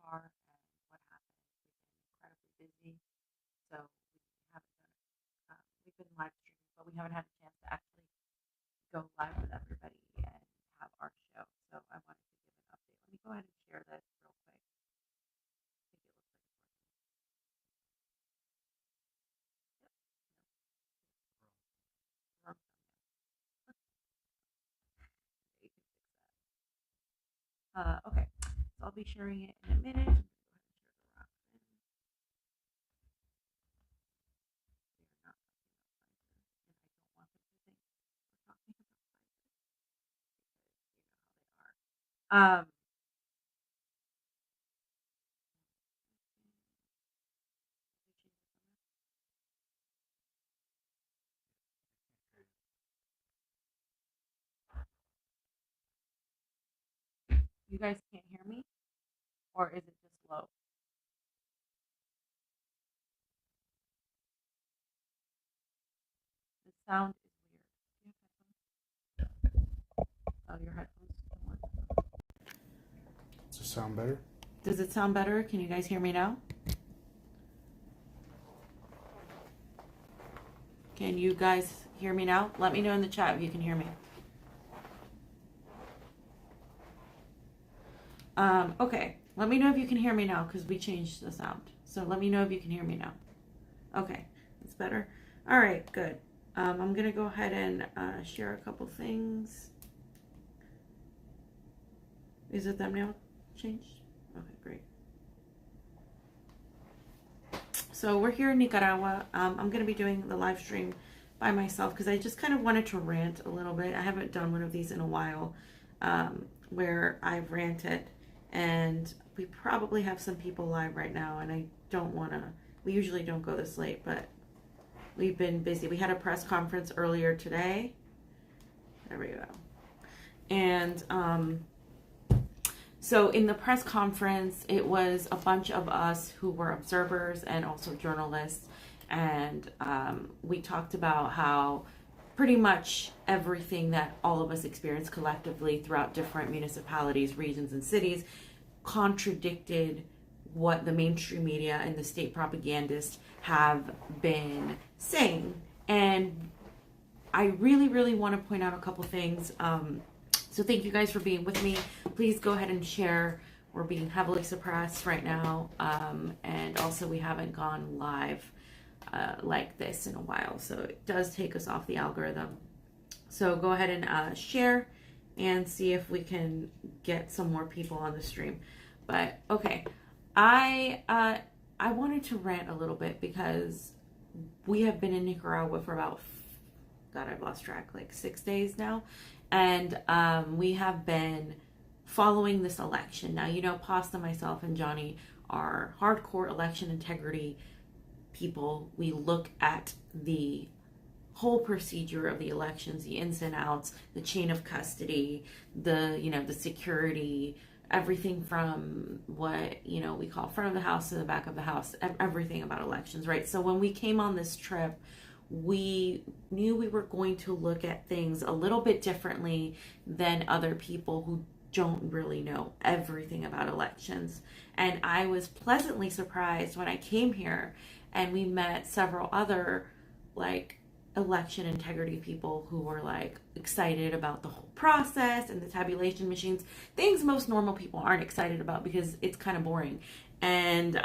car and what happened. We've been incredibly busy, so we haven't done it. We've been live streaming, but we haven't had a chance to actually go live with everybody and have our show. So I wanted to give an update. Let me go ahead and share this real quick. I think it looks like it's working. Yep. No. Wrong thumbnail. You can fix that. Okay. So I'll be sharing it in a minute. I'm going to go ahead and share the Rokfin. We are not talking about Pfizer, and I don't want them to think we're talking about Pfizer because you know how they are. You guys can't hear me, or is it just low? The sound is weird. Do you have headphones? Oh, your headphones don't work. Does it sound better? Does it sound better? Can you guys hear me now? Can you guys hear me now? Let me know in the chat if you can hear me. Okay. Let me know if you can hear me now because we changed the sound. So let me know if you can hear me now. Okay. That's better. All right. Good. I'm going to go ahead and share a couple things. Is the thumbnail changed? Okay, great. So we're here in Nicaragua. I'm going to be doing the live stream by myself because I just kind of wanted to rant a little bit. I haven't done one of these in a while where I've ranted, and we probably have some people live right now, and I don't want to, we usually don't go this late, but we've been busy. We had a press conference earlier today. There we go. And so in the press conference, it was a bunch of us who were observers and also journalists. And we talked about how pretty much everything that all of us experienced collectively throughout different municipalities, regions, and cities contradicted what the mainstream media and the state propagandists have been saying. And I really, really want to point out a couple things. So thank you guys for being with me. Please go ahead and share. We're being heavily suppressed right now. And also we haven't gone live like this in a while. So it does take us off the algorithm. So go ahead and share and see if we can get some more people on the stream. But okay, I wanted to rant a little bit because we have been in Nicaragua for about, God, I've lost track, like 6 days now. And we have been following this election. Now, you know, Pasta, myself, and Jonny are hardcore election integrity people. We look at the whole procedure of the elections, the ins and outs, the chain of custody, the, you know, the security, everything from what, you know, we call front of the house to the back of the house, everything about elections, right? So when we came on this trip, we knew we were going to look at things a little bit differently than other people who don't really know everything about elections. And I was pleasantly surprised when I came here and we met several other like election integrity people who were like excited about the whole process and the tabulation machines, things most normal people aren't excited about because it's kind of boring. And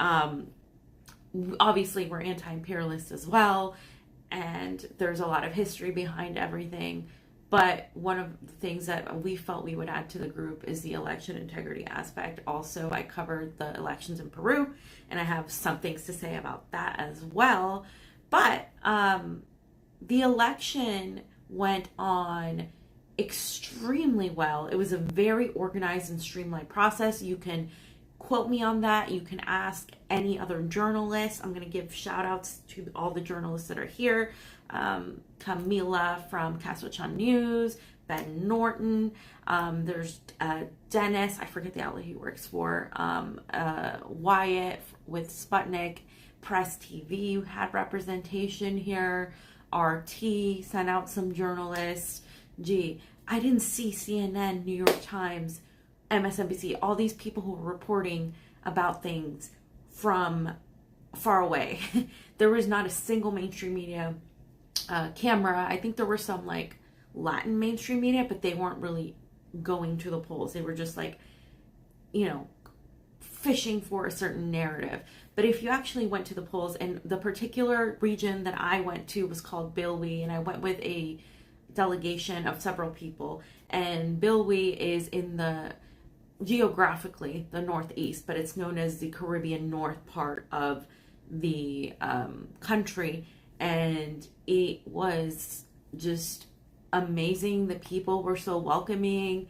obviously we're anti-imperialist as well, and there's a lot of history behind everything. But one of the things that we felt we would add to the group is the election integrity aspect. Also, I covered the elections in Peru, and I have some things to say about that as well. But the election went on extremely well. It was a very organized and streamlined process. You can quote me on that. You can ask any other journalist. I'm going to give shout outs to all the journalists that are here. Camila from Castle Chan News, Ben Norton, there's Dennis, I forget the outlet he works for, Wyatt with Sputnik, Press TV had representation here, RT sent out some journalists. Gee, I didn't see CNN, New York Times MSNBC, all these people who were reporting about things from far away. There was not a single mainstream media camera. I think there were some like Latin mainstream media, but they weren't really going to the polls. They were just like, you know, fishing for a certain narrative. But if you actually went to the polls, and the particular region that I went to was called Bilwi, and I went with a delegation of several people, and Bilwi is in the geographically the northeast, but it's known as the Caribbean North part of the country, and it was just amazing. The people were so welcoming,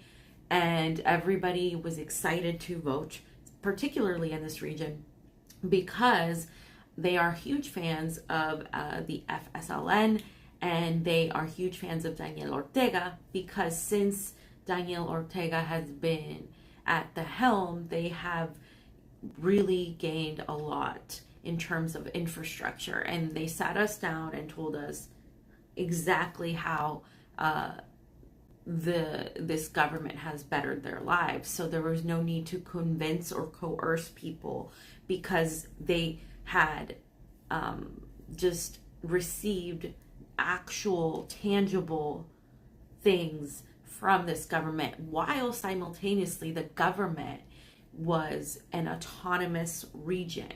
and everybody was excited to vote, particularly in this region, because they are huge fans of the FSLN, and they are huge fans of Daniel Ortega, because since Daniel Ortega has been at the helm, they have really gained a lot in terms of infrastructure. And they sat us down and told us exactly how this government has bettered their lives. So there was no need to convince or coerce people, because they had just received actual tangible things from this government, while simultaneously the government was an autonomous region,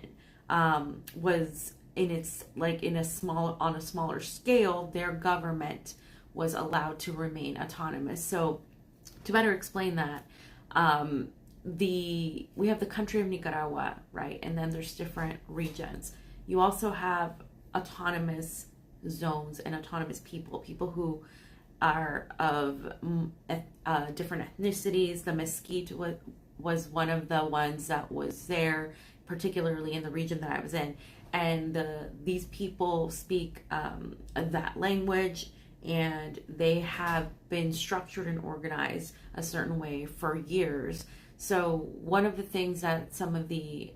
was in its like in a small on a smaller scale. Their government was allowed to remain autonomous. So to better explain that, we have the country of Nicaragua, right? And then there's different regions. You also have autonomous zones and autonomous people who are of different ethnicities. The Mesquite was one of the ones that was there, particularly in the region that I was in. And these people speak that language, and they have been structured and organized a certain way for years. So one of the things that some of the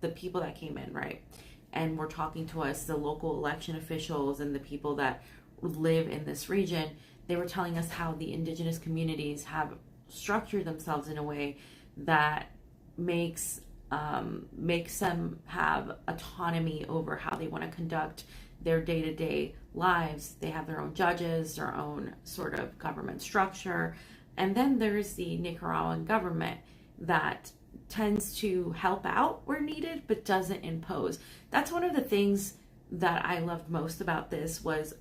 the people that came in, right, and were talking to us, the local election officials and the people that live in this region, they were telling us how the indigenous communities have structured themselves in a way that makes them have autonomy over how they want to conduct their day-to-day lives. They have their own judges, their own sort of government structure. And then there's the Nicaraguan government that tends to help out where needed, but doesn't impose. That's one of the things that I loved most about this, was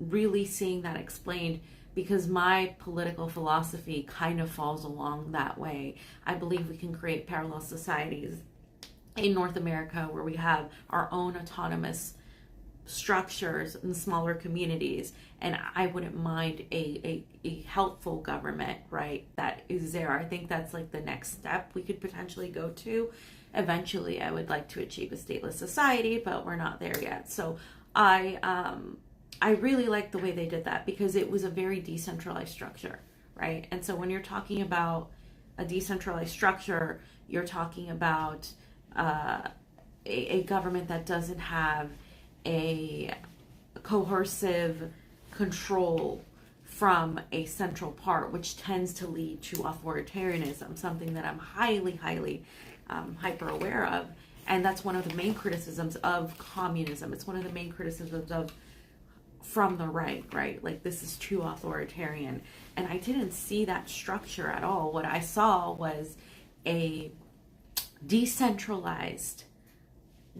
really seeing that explained, because my political philosophy kind of falls along that way. I believe we can create parallel societies in North America where we have our own autonomous structures in smaller communities, and I wouldn't mind a helpful government, right, that is there. I think that's like the next step we could potentially go to. Eventually I would like to achieve a stateless society, but we're not there yet. So I really like the way they did that, because it was a very decentralized structure, right? And so when you're talking about a decentralized structure, you're talking about a government that doesn't have a coercive control from a central part, which tends to lead to authoritarianism, something that I'm highly hyper aware of. And that's one of the main criticisms of communism. It's one of the main criticisms of from the right? Like, this is too authoritarian. And I didn't see that structure at all. What I saw was a decentralized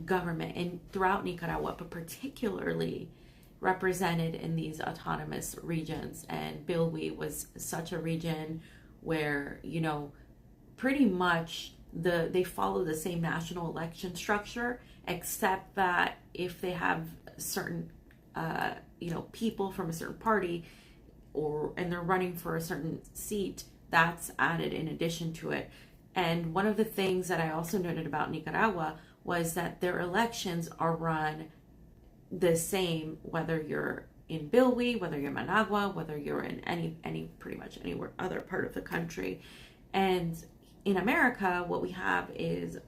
government throughout Nicaragua, but particularly represented in these autonomous regions. And Bilwi was such a region where, you know, pretty much they follow the same national election structure, except that if they have certain people from a certain party and they're running for a certain seat, that's added in addition to it. And one of the things that I also noted about Nicaragua was that their elections are run the same, whether you're in Bilwi, whether you're in Managua, whether you're in any pretty much anywhere other part of the country. And in America, what we have is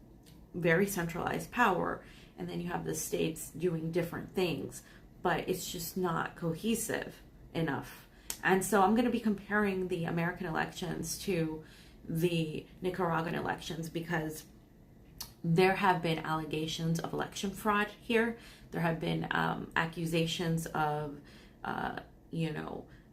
very centralized power, and then you have the states doing different things, but it's just not cohesive enough. And so I'm going to be comparing the American elections to the Nicaraguan elections because there have been allegations of election fraud here. There have been accusations of,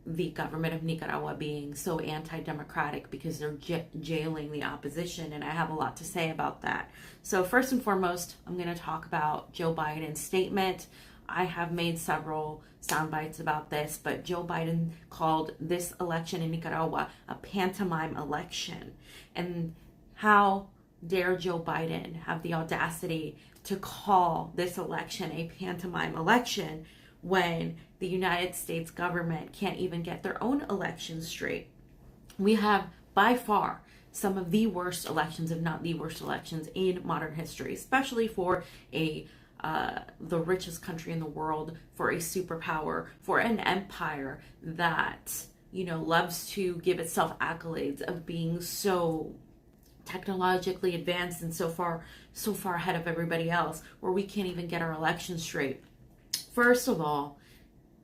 the government of Nicaragua being so anti-democratic because they're jailing the opposition, and I have a lot to say about that. So first and foremost, I'm going to talk about Joe Biden's statement. I have made several sound bites about this, but Joe Biden called this election in Nicaragua a pantomime election. And how dare Joe Biden have the audacity to call this election a pantomime election when the United States government can't even get their own elections straight? We have by far some of the worst elections, if not the worst elections in modern history, especially for the richest country in the world, for a superpower, for an empire that, loves to give itself accolades of being so technologically advanced and so far ahead of everybody else, where we can't even get our elections straight. First of all,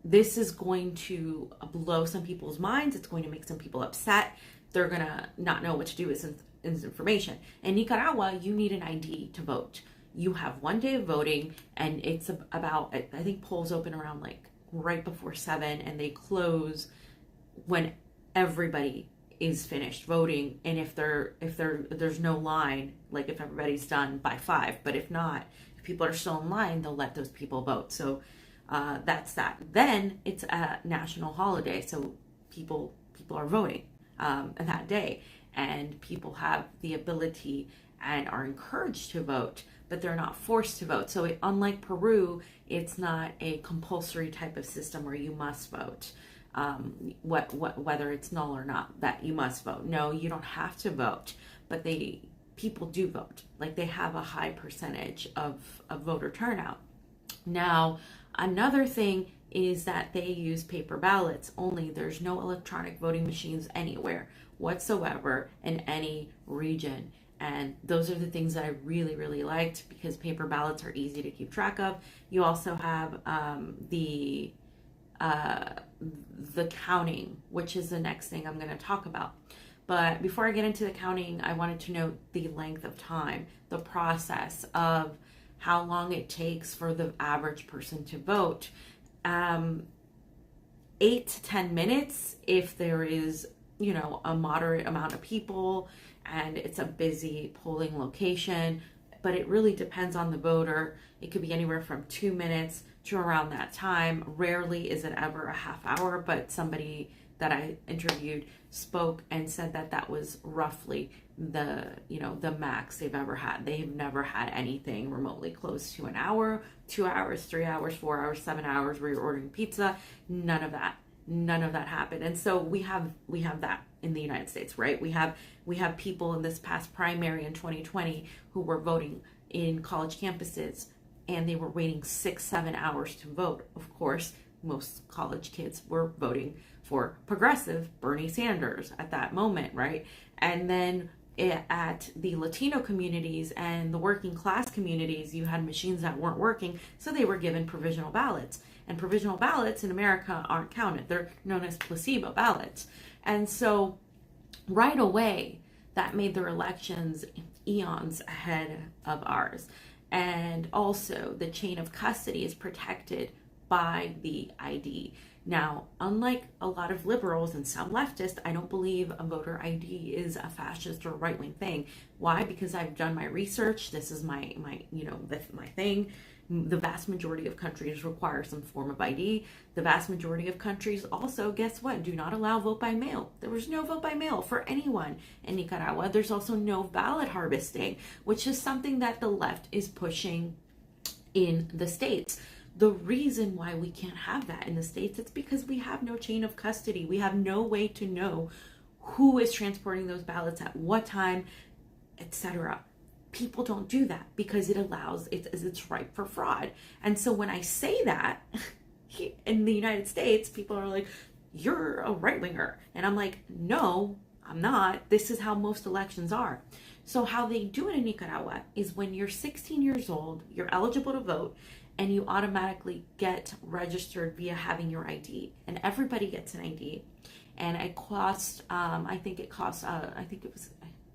this is going to blow some people's minds. It's going to make some people upset. They're going to not know what to do with this information. In Nicaragua, you need an ID to vote. You have 1 day of voting, and it's about, I think polls open around like right before 7, and they close when everybody is finished voting. And if there's no line, like if everybody's done by 5, but if not, if people are still in line, they'll let those people vote. So that's that. Then it's a national holiday, so people are voting that day, and people have the ability and are encouraged to vote, but they're not forced to vote. So unlike Peru, it's not a compulsory type of system where you must vote, whether it's null or not, that you must vote. No, you don't have to vote, but people do vote. Like, they have a high percentage of voter turnout. Now, another thing is that they use paper ballots only. There's no electronic voting machines anywhere whatsoever in any region. And those are the things that I really, really liked, because paper ballots are easy to keep track of. You also have the counting, which is the next thing I'm going to talk about. But before I get into the counting, I wanted to note the length of time, the process of how long it takes for the average person to vote. 8 to 10 minutes if there is, a moderate amount of people and it's a busy polling location, but it really depends on the voter. It could be anywhere from 2 minutes to around that time. Rarely is it ever a half hour, but somebody that I interviewed spoke and said that was roughly the max they've ever had. They've never had anything remotely close to an hour, 2 hours, 3 hours, 4 hours, 7 hours where you're ordering pizza. None of that happened. And so we have that in the United States, right? We have people in this past primary in 2020 who were voting in college campuses, and they were waiting 6-7 hours to vote. Of course, most college kids were voting for progressive Bernie Sanders at that moment, right? And then at the Latino communities and the working class communities, you had machines that weren't working, so they were given provisional ballots. And provisional ballots in America aren't counted. They're known as placebo ballots. And so right away, that made their elections eons ahead of ours. And also, the chain of custody is protected by the ID. Now, unlike a lot of liberals and some leftists, I don't believe a voter ID is a fascist or right-wing thing. Why? Because I've done my research. This is my thing. The vast majority of countries require some form of ID. The vast majority of countries also, guess what, do not allow vote by mail. There was no vote by mail for anyone in Nicaragua. There's also no ballot harvesting, which is something that the left is pushing in the States. The reason why we can't have that in the States, it's because we have no chain of custody. We have no way to know who is transporting those ballots at what time, etc. People don't do that because it's ripe for fraud. And so when I say that in the United States, people are like, you're a right-winger. And I'm like, no, I'm not. This is how most elections are. So how they do it in Nicaragua is when you're 16 years old, you're eligible to vote, and you automatically get registered via having your ID. And everybody gets an ID. And it costs, I think it was,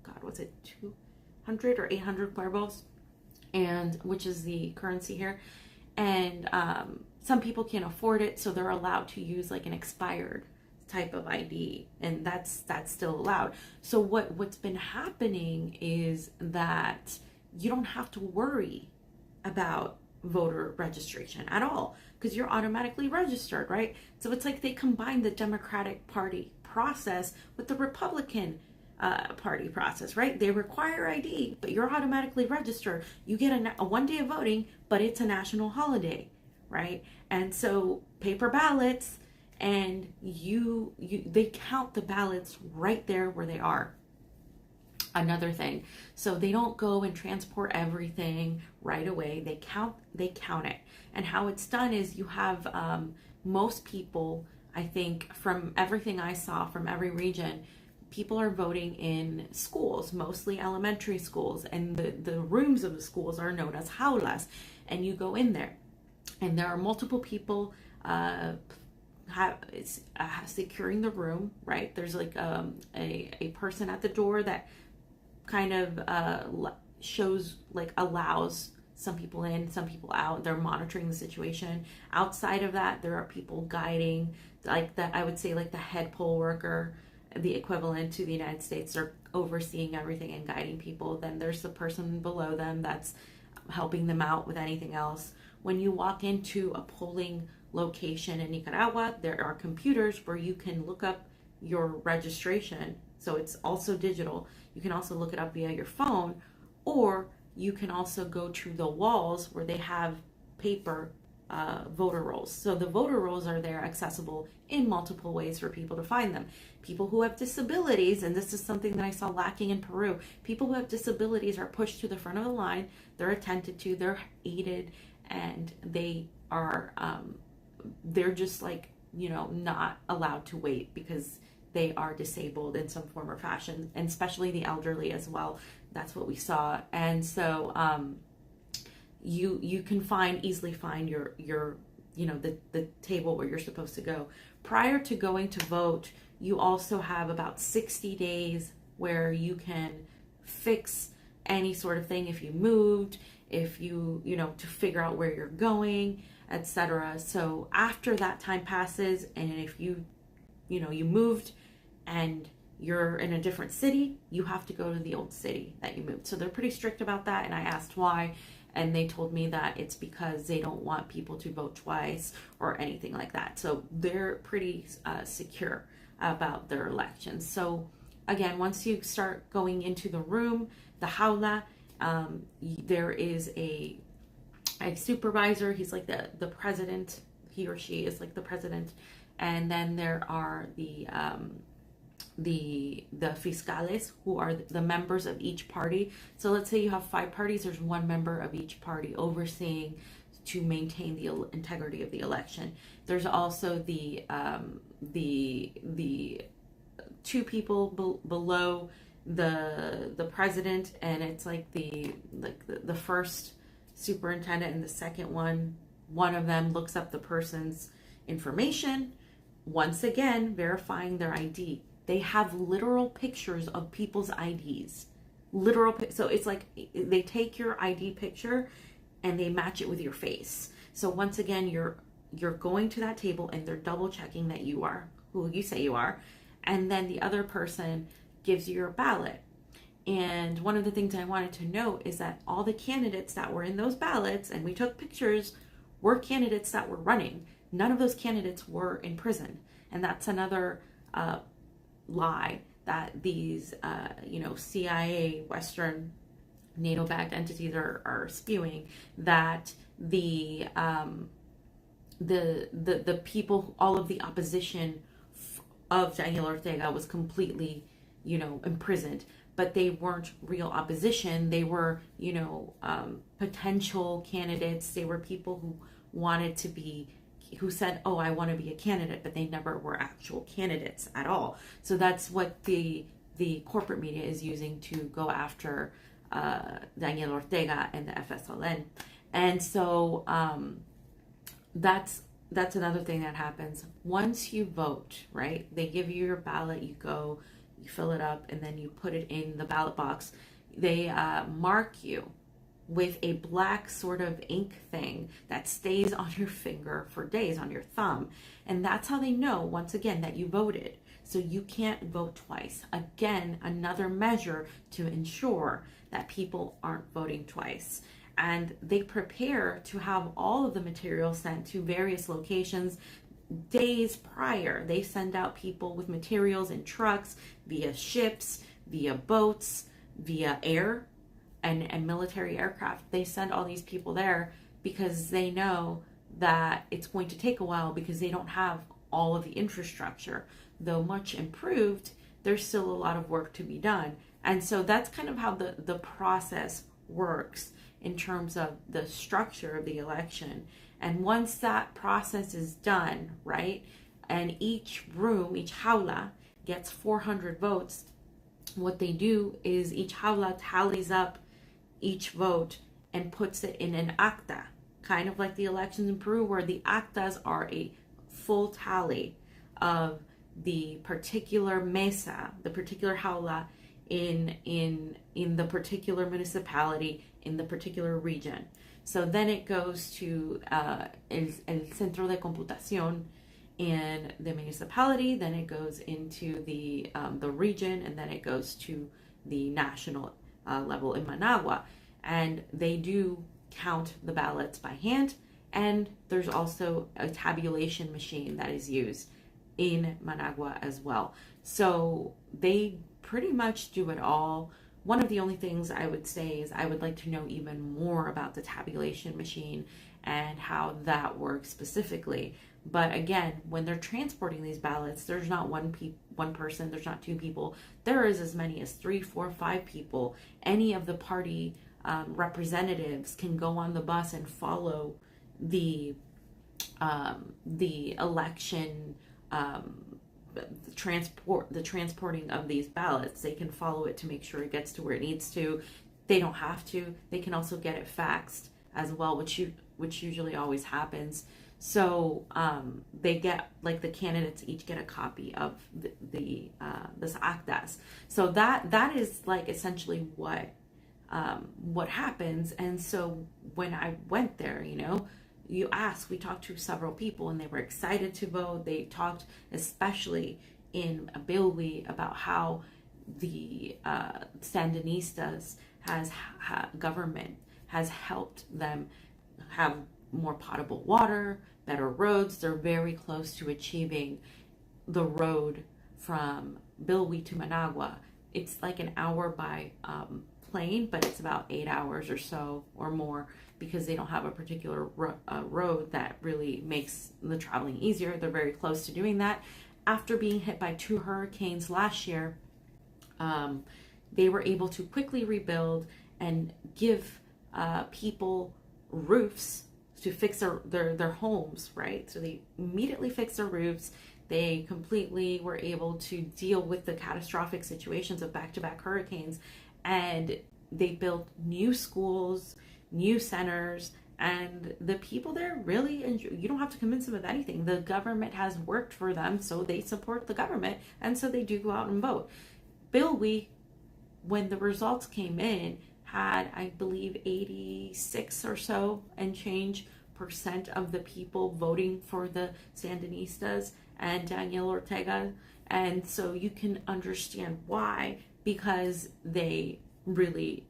God, was it 200 or 800 cuervos? And which is the currency here. And some people can't afford it, so they're allowed to use like an expired type of ID, and that's still allowed. So what's been happening is that you don't have to worry about voter registration at all because you're automatically registered, right? So it's like they combine the Democratic Party process with the Republican party process, right? They require ID, but you're automatically registered. You get a 1 day of voting, but it's a national holiday, right? And so paper ballots, and they count the ballots right there where they are. Another thing, so they don't go and transport everything right away. They count it. And how it's done is you have most people, I think, from everything I saw from every region, people are voting in schools, mostly elementary schools, and the rooms of the schools are known as jaulas, and you go in there, and there are multiple people securing the room, right? There's like a person at the door that kind of shows, like, allows some people in, some people out. They're monitoring the situation. Outside of that, there are people guiding, like I would say, like the head poll worker, the equivalent to the United States. They're overseeing everything and guiding people. Then there's the person below them that's helping them out with anything else. When you walk into a polling location in Nicaragua, there are computers where you can look up your registration. So it's also digital. You can also look it up via your phone, or you can also go to the walls where they have paper voter rolls. So the voter rolls are there accessible in multiple ways for people to find them. People who have disabilities, and this is something that I saw lacking in Peru, people who have disabilities are pushed to the front of the line, they're attended to, they're aided, and they are, they're just like, not allowed to wait because they are disabled in some form or fashion, and especially the elderly as well. That's what we saw. And so you can easily find your the table where you're supposed to go. Prior to going to vote, you also have about 60 days where you can fix any sort of thing if you moved, if you to figure out where you're going, etc. So after that time passes, and if you moved and you're in a different city, you have to go to the old city that you moved. So they're pretty strict about that, and I asked why, and they told me that it's because they don't want people to vote twice or anything like that. So they're pretty secure about their elections. So again, once you start going into the room, the jaula, there is a supervisor. He's like the president. He or she is like the president, and then there are the fiscales, who are the members of each party. So let's say you have 5 parties, there's one member of each party overseeing to maintain the integrity of the election. There's also the 2 people below the president, and it's like the first superintendent and the second one of them looks up the person's information, once again verifying their ID. They have literal pictures of people's IDs. So it's like they take your ID picture and they match it with your face. So once again, you're going to that table and they're double checking that you are who you say you are. And then the other person gives you your ballot. And one of the things I wanted to note is that all the candidates that were in those ballots, and we took pictures, were candidates that were running. None of those candidates were in prison. And that's another lie that these CIA, Western NATO-backed entities are spewing, that the people, all of the opposition of Daniel Ortega was completely imprisoned. But they weren't real opposition. They were potential candidates. They were people who wanted to be, who said, oh, I want to be a candidate, but they never were actual candidates at all. So that's what the corporate media is using to go after Daniel Ortega and the FSLN. And so that's another thing that happens. Once you vote, right? They give you your ballot, you go, you fill it up, and then you put it in the ballot box. They mark you with a black sort of ink thing that stays on your finger for days, on your thumb. And that's how they know, once again, that you voted. So you can't vote twice. Again, another measure to ensure that people aren't voting twice. And they prepare to have all of the materials sent to various locations days prior. They send out people with materials in trucks, via ships, via boats, via air and military aircraft. They send all these people there because they know that it's going to take a while because they don't have all of the infrastructure. Though much improved, there's still a lot of work to be done. And so that's kind of how the process works in terms of the structure of the election. And once that process is done, right, and each room, each jaula gets 400 votes, what they do is each jaula tallies up each vote and puts it in an acta, kind of like the elections in Peru, where the actas are a full tally of the particular mesa, the particular jaula in the particular municipality, in the particular region. So then it goes to el centro de computación in the municipality, then it goes into the region, and then it goes to the national level in Managua. And they do count the ballots by hand, and there's also a tabulation machine that is used in Managua as well. So they pretty much do it all. One of the only things I would say is I would like to know even more about the tabulation machine and how that works specifically. But again, when they're transporting these ballots, there's not one person, there's not two people. There is as many as 3, 4, 5 people. Any of the party representatives can go on the bus and follow the election, the transporting of these ballots. They can follow it to make sure it gets to where it needs to. They don't have to. They can also get it faxed as well, which usually always happens. So they get, like, the candidates each get a copy of this actas. So that is like essentially what happens. And so when I went there, we talked to several people and they were excited to vote. They talked especially in Bilwi about how the Sandinistas government has helped them have more potable water, better roads. They're very close to achieving the road from Bilwi to Managua. It's like an hour by plane, but it's about 8 hours or so or more, because they don't have a particular road that really makes the traveling easier. They're very close to doing that. After being hit by 2 hurricanes last year, they were able to quickly rebuild and give people roofs to fix their homes, right? So they immediately fixed their roofs. They completely were able to deal with the catastrophic situations of back-to-back hurricanes, and they built new schools, new centers, and the people there really enjoy. You don't have to convince them of anything. The government has worked for them, so they support the government, and so they do go out and vote. Bilwi, when the results came in, had, I believe, 86 or so and change % of the people voting for the Sandinistas and Daniel Ortega. And so you can understand why, because they really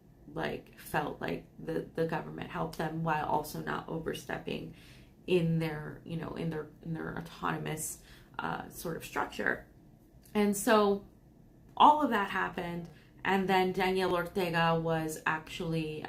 felt like the government helped them while also not overstepping in their autonomous sort of structure. And so all of that happened, and then Daniel Ortega was actually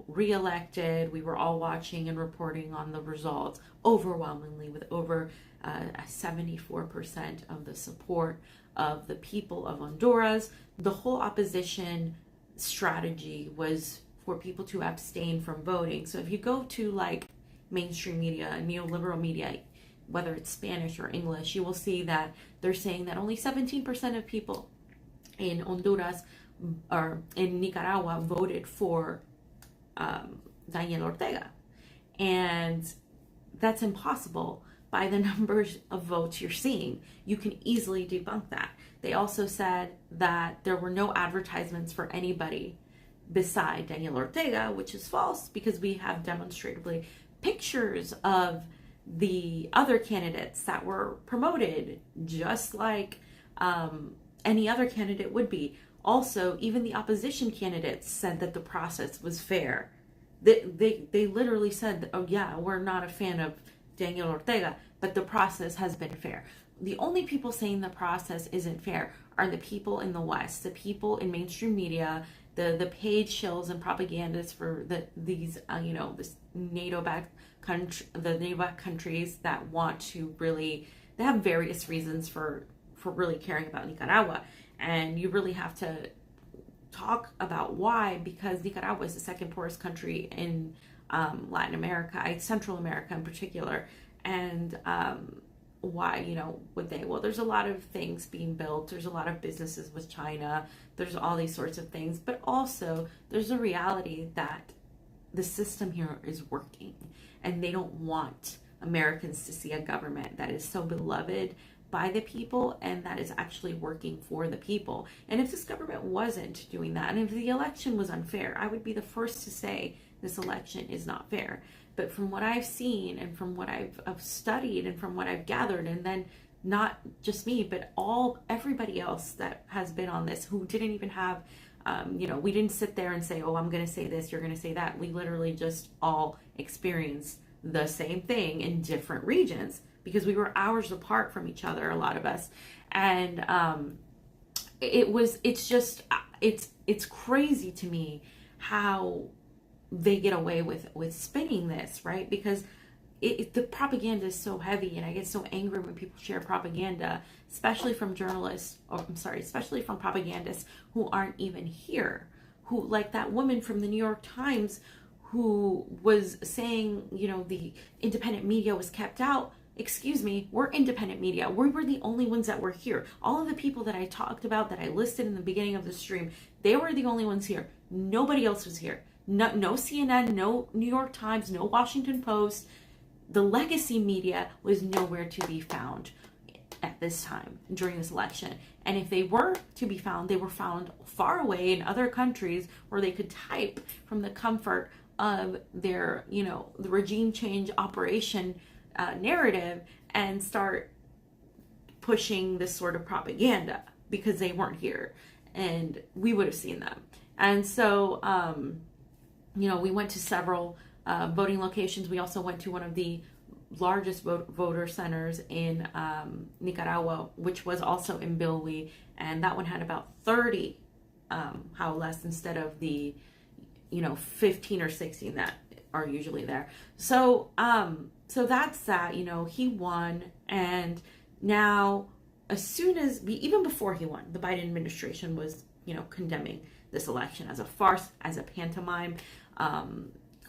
reelected. We were all watching and reporting on the results overwhelmingly, with over 74% of the support of the people of Honduras. The whole opposition strategy was for people to abstain from voting. So if you go to mainstream media, neoliberal media, whether it's Spanish or English, you will see that they're saying that only 17% of people in Honduras or in Nicaragua voted for Daniel Ortega. And that's impossible by the numbers of votes you're seeing. You can easily debunk that. They also said that there were no advertisements for anybody beside Daniel Ortega, which is false because we have demonstrably pictures of the other candidates that were promoted just like any other candidate would be. Also, even the opposition candidates said that the process was fair. They literally said, oh yeah, we're not a fan of Daniel Ortega, but the process has been fair. The only people saying the process isn't fair are the people in the West, the people in mainstream media, the paid shills and propagandists for these this NATO-backed country, the NATO-backed countries that want to really, they have various reasons for really caring about Nicaragua, and you really have to talk about why, because Nicaragua is the second poorest country in Latin America, Central America in particular, and why, would they? Well, there's a lot of things being built, there's a lot of businesses with China, there's all these sorts of things, but also there's a reality that the system here is working, and they don't want Americans to see a government that is so beloved by the people and that is actually working for the people. And if this government wasn't doing that, and if the election was unfair, I would be the first to say this election is not fair. But from what I've seen and from what I've studied and from what I've gathered, and then not just me, but everybody else that has been on this who didn't even have, we didn't sit there and say, oh, I'm going to say this, you're going to say that. We literally just all experienced the same thing in different regions, because we were hours apart from each other, a lot of us. And it's crazy to me how they get away with spinning this, right? Because the propaganda is so heavy, and I get so angry when people share propaganda, especially from especially from propagandists who aren't even here, who, like that woman from the New York Times who was saying, the independent media was kept out. Excuse me, we're independent media. We were the only ones that were here. All of the people that I talked about, that I listed in the beginning of the stream, they were the only ones here. Nobody else was here. No CNN, no New York Times, no Washington Post. The legacy media was nowhere to be found at this time during this election. And if they were to be found, they were found far away in other countries where they could type from the comfort of their, the regime change operation narrative and start pushing this sort of propaganda, because they weren't here and we would have seen them. And so, we went to several voting locations. We also went to one of the largest voter centers in Nicaragua, which was also in Bilwi, and that one had about 30 how less instead of the 15 or 16 that are usually there. So that's that. He won, and now as soon as even before he won, the Biden administration was condemning this election as a farce, as a pantomime,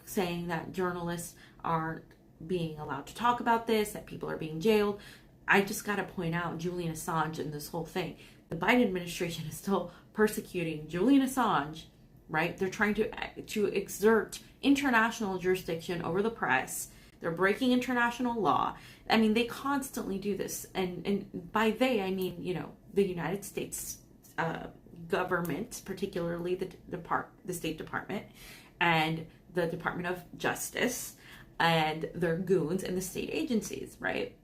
saying that journalists aren't being allowed to talk about this, that people are being jailed. I just got to point out Julian Assange and this whole thing. The Biden administration is still persecuting Julian Assange, right? They're trying to exert international jurisdiction over the press. They're breaking international law. I mean, they constantly do this. And by they, I mean, the United States government, particularly the State Department and the Department of Justice and their goons and the state agencies, right?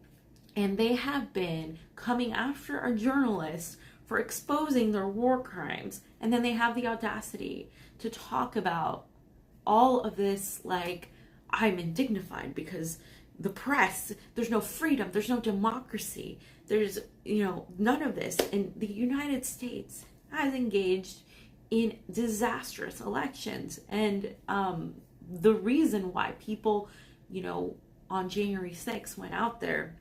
And they have been coming after our journalists for exposing their war crimes. And then they have the audacity to talk about all of this like, I'm indignified because the press, there's no freedom, there's no democracy, there's, none of this. And the United States has engaged in disastrous elections. And the reason why people, on January 6th went out there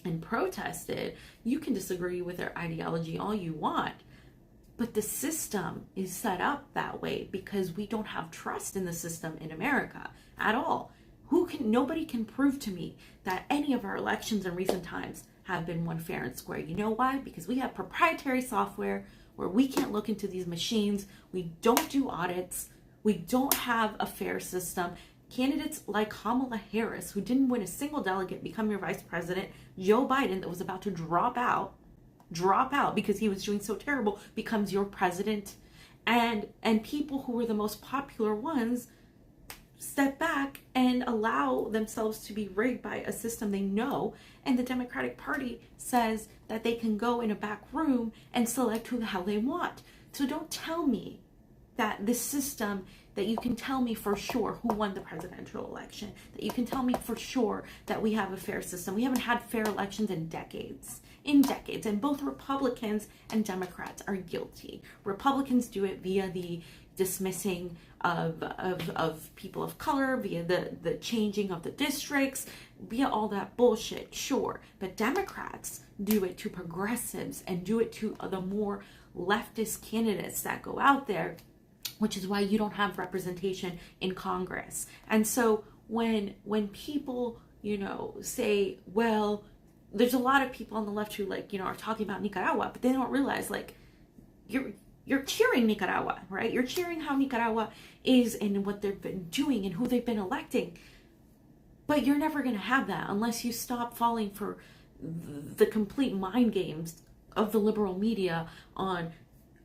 and protested, you can disagree with their ideology all you want, but the system is set up that way because we don't have trust in the system in America at all. Nobody can prove to me that any of our elections in recent times have been won fair and square. You know why? Because we have proprietary software where we can't look into these machines. We don't do audits. We don't have a fair system. candidates like Kamala Harris, who didn't win a single delegate, become your vice president, Joe Biden, that was about to drop out because he was doing so terrible, becomes your president, and people who were the most popular ones step back and allow themselves to be rigged by a system they know, and the Democratic Party says that they can go in a back room and select who the hell they want. So don't tell me that this system, that you can tell me for sure who won the presidential election, that you can tell me for sure that we have a fair system. We haven't had fair elections in decades, and both Republicans and Democrats are guilty. Republicans do it via the dismissing of people of color, via the changing of the districts, via all that bullshit, sure. But Democrats do it to progressives and do it to the more leftist candidates that go out there, which is why you don't have representation in Congress. And so when people, say, well, there's a lot of people on the left who are talking about Nicaragua, but they don't realize you're cheering Nicaragua, right? You're cheering how Nicaragua is and what they've been doing and who they've been electing. But you're never going to have that unless you stop falling for the complete mind games of the liberal media on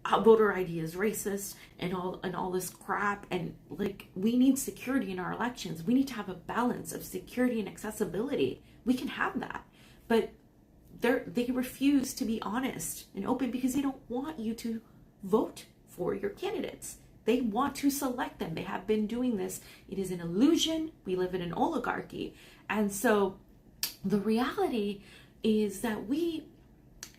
how voter ID is racist and all this crap. And we need security in our elections. We need to have a balance of security and accessibility. We can have that. But they refuse to be honest and open because they don't want you to vote for your candidates. They want to select them. They have been doing this. It is an illusion. We live in an oligarchy. And so the reality is that we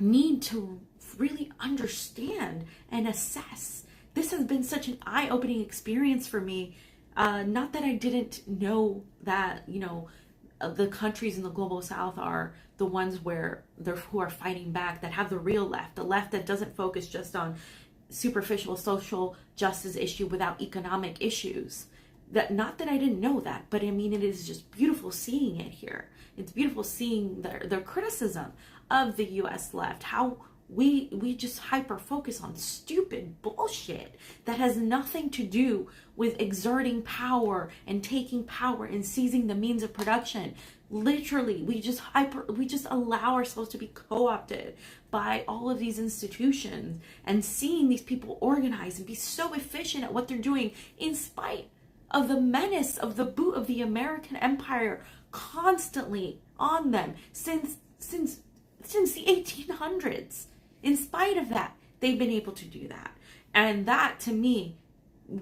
need to really understand and assess. This has been such an eye-opening experience for me. Not that I didn't know that, the countries in the global south are the ones who are fighting back, that have the real left, the left that doesn't focus just on superficial social justice issue without economic issues. Not that I didn't know that, but I mean, it is just beautiful seeing it here. It's beautiful seeing their criticism of the U.S. left, how we just hyper focus on stupid bullshit that has nothing to do with exerting power and taking power and seizing the means of production. Literally, we just allow ourselves to be co-opted by all of these institutions, and seeing these people organize and be so efficient at what they're doing in spite of the menace of the boot of the American empire constantly on them since the 1800s. In spite of that, they've been able to do that. And that, to me,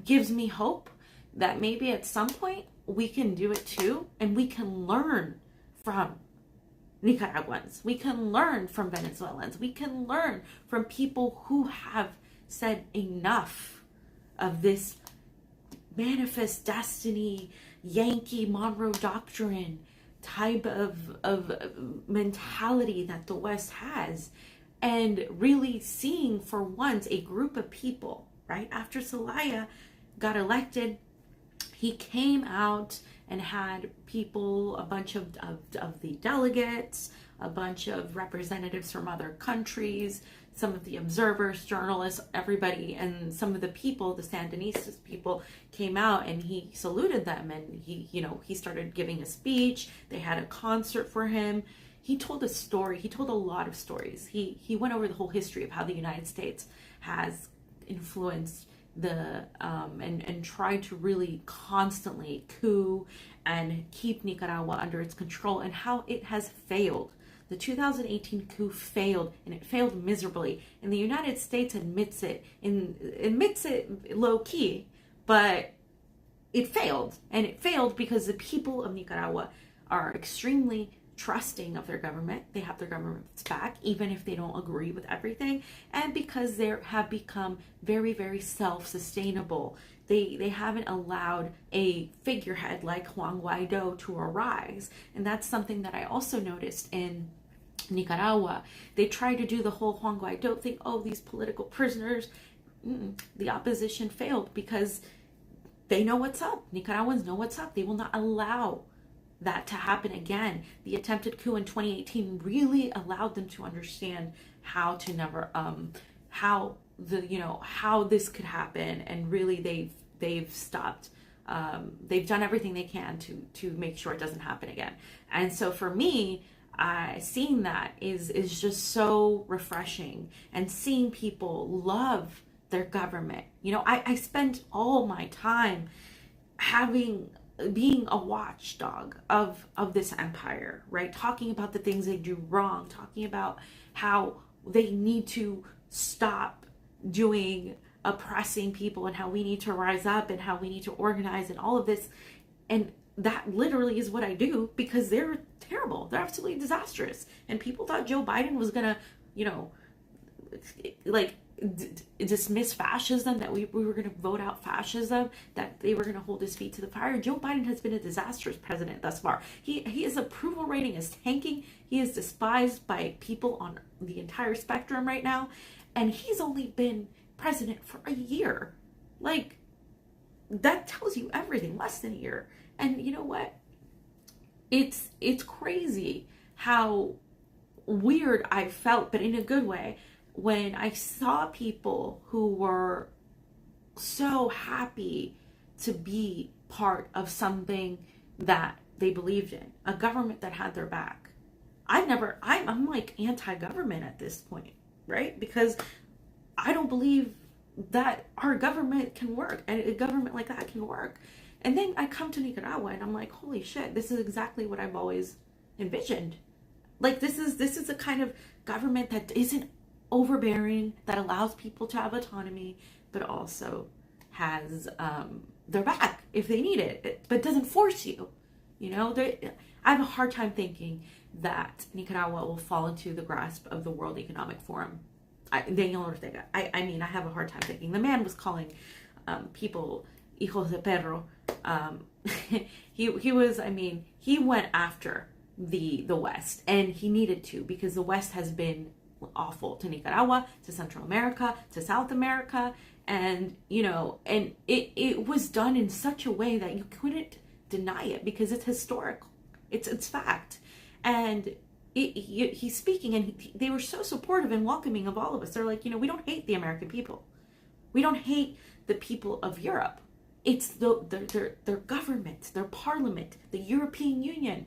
gives me hope that maybe at some point we can do it too, and we can learn from Nicaraguans. We can learn from Venezuelans. We can learn from people who have said enough of this manifest destiny, Yankee Monroe Doctrine type of mentality that the West has. And really seeing for once a group of people, right? After Zelaya got elected, he came out and had people, a bunch of the delegates, a bunch of representatives from other countries, some of the observers, journalists, everybody, and some of the people, the Sandinistas people, came out and he saluted them, and he started giving a speech. They had a concert for him. He told a story. He told a lot of stories. He went over the whole history of how the United States has influenced and tried to really constantly coup and keep Nicaragua under its control, and how it has failed. The 2018 coup failed, and it failed miserably. And the United States admits it low key, but it failed. And it failed because the people of Nicaragua are extremely trusting of their government. They have their government's back, even if they don't agree with everything. And because they have become very, very self-sustainable. They haven't allowed a figurehead like Juan Guaido to arise. And that's something that I also noticed in Nicaragua. They tried to do the whole Juan Guaido thing. Oh, these political prisoners. The opposition failed because they know what's up. Nicaraguans know what's up. They will not allow that to happen again. The attempted coup in 2018 really allowed them to understand how this could happen, and really they've stopped They've done everything they can to make sure it doesn't happen again. And so for me, seeing that is just so refreshing, and seeing people love their government. You know, I spent all my time being a watchdog of this empire, right? Talking about the things they do wrong, talking about how they need to stop doing oppressing people, and how we need to rise up, and how we need to organize, and all of this. And that literally is what I do, because they're terrible. They're absolutely disastrous. And people thought Joe Biden was gonna, you know, like dismiss fascism, that we were going to vote out fascism, that they were going to hold his feet to the fire. Joe Biden has been a disastrous president thus far. His approval rating is tanking. He is despised by people on the entire spectrum right now, and he's only been president for a year. Like, that tells you everything. Less than a year. And you know what? It's crazy how weird I felt, but in a good way, when I saw people who were so happy to be part of something that they believed in, a government that had their back. I'm like anti-government at this point, right? Because I don't believe that our government can work, and a government like that can work. And then I come to Nicaragua and I'm like, holy shit, this is exactly what I've always envisioned. Like, this is a kind of government that isn't overbearing, that allows people to have autonomy, but also has their back if they need it, but doesn't force you. You know, I have a hard time thinking that Nicaragua will fall into the grasp of the World Economic Forum. Daniel Ortega. I mean, I have a hard time thinking. The man was calling people hijos de perro. He went after the West, and he needed to, because the West has been awful to Nicaragua, to Central America, to South America, and you know, and it was done in such a way that you couldn't deny it, because it's historical, it's fact. And he's speaking, and they were so supportive and welcoming of all of us. They're like, you know, we don't hate the American people, we don't hate the people of Europe. It's their government, their parliament, the European Union.